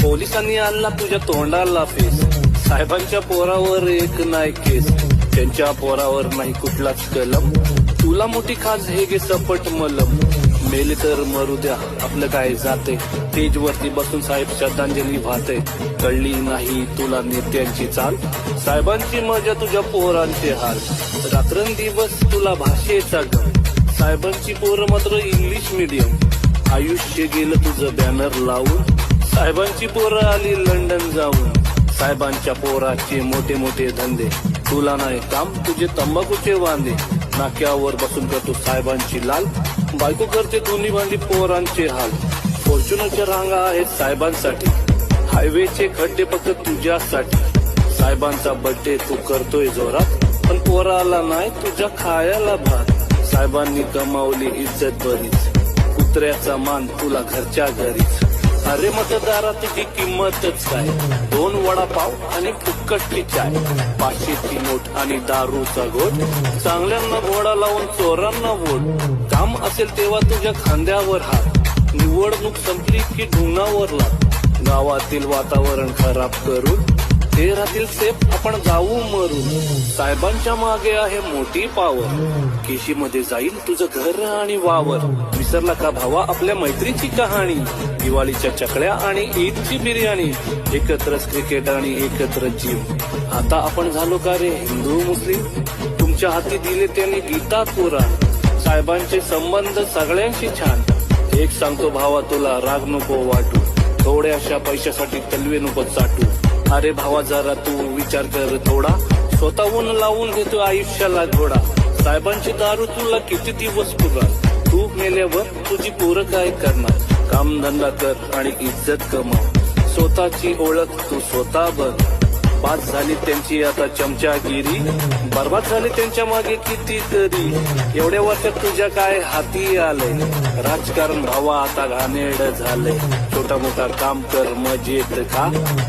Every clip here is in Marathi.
पोलिसांनी आणला तुझ्या तोंडाला फेस. साहेबांच्या पोरावर एक नाही केस, त्यांच्या पोरावर नाही कुठलाच कलम. तुला मोठी खाज हे गे सपट मलम. मेले तर मरू द्या आपलं काय जाते. स्टेज वरती बसून साहेब श्रद्धांजली वाहते. कळली नाही तुला नेत्यांची चाल, साहेबांची मजा तुझ्या पोरांचे हाल. रात्रंदिवस तुला भाषेचा गम, साहेबांची पोरं मात्र इंग्लिश मीडियम. आयुष्य गेलं तुझं बॅनर लावून, साहेबांची पोरं आली लंडन जाऊन. साहेबांच्या पोराचे मोठे मोठे धंदे, तुला नाही काम तुझे तंबाखूचे वांदे. नाक्यावर बसून करतो साहेबांची लाल, बायको करते दोन्ही भांडी पोरांचे हाल. फॉर्च्युनरच्या रांगा आहेत साहेबांसाठी, हायवेचे खड्डे फक्त तुझ्यासाठी. साहेबांचा बर्थडे तू करतोय जोरात, पण पोराला नाही तुझ्या खायला भात. साहेबांनी कमावली इज्जत बरीच, कुत्र्याचा मान तुला घरच्या घरीच. अरे मतदारा तुझी किंमतच काय, 2 वडापाव आणि फुक्कटची चाय. 500ची नोट आणि दारूचा घोट, चांगल्यांना घोडा लावून चोरांना वोट. काम असेल तेव्हा तुझ्या खांद्यावर हात, निवडणूक संपली की ढुंगावर लाग. गावातील वातावरण खराब करून ते राहतील सेफ, आपण जाऊ मरून. साहेबांच्या मागे आहे मोठी पावर, केशीमध्ये जाईल तुझं घर आणि वावर. विसरला का भावा आपल्या मैत्रीची कहाणी, दिवाळीच्या चकल्या आणि ईदची बिर्याणी. एकत्रच क्रिकेट आणि एकत्र जीव. आता आपण झालो का रे हिंदू मुस्लिम, तुमच्या हाती दिले त्यांनी गीता कुराण. साहेबांचे संबंध सगळ्यांशी छान. एक सांगतो भावा तुला राग नको वाटू, थोड्याशा पैशासाठी तलवे नको चाटू. अरे भावा जरा तू विचार कर थोडा, स्वतःहून लावून घेतो आयुष्याला घोडा. साहेबांची दारू तुला किती दिवस पुरणार, तू मेल्यावर तुझी पोरं काय करणार. कामधंदा कर आणि इज्जत कमाव, स्वतःची ओळख तू स्वतः बघ. बाद झाली त्यांची आता चमचागिरी, बर्बाद झाली त्यांच्या मागे किती तरी. एवढ्या वर्षात तुझ्या काय हाती आलंय, राजकारण भावा आता घाणेरड झालंय. छोटा मोठा काम कर मजेत खा,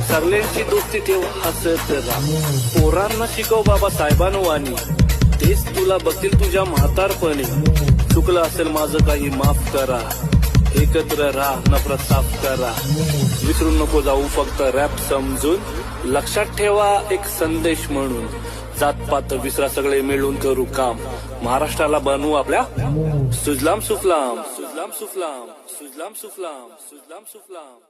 सगळ्यांची दोस्ती ठेव हसत राहा. पोरांना शिकव बाबा साहेबांवानी, तेच तुला बघतील तुझ्या म्हातारपणी. चुकलं असेल माझं काही माफ करा, एकत्र राहा नफरत साफ करा. विसरून नको जाऊ फक्त रॅप समजून, लक्षात ठेवा एक संदेश म्हणून. जातपात विसरा सगळे मिळून करू काम, महाराष्ट्राला बनवू आपल्या सुजलाम सुफलाम. सुजलाम सुफलाम, सुजलाम सुफलाम, सुजलाम सुफलाम.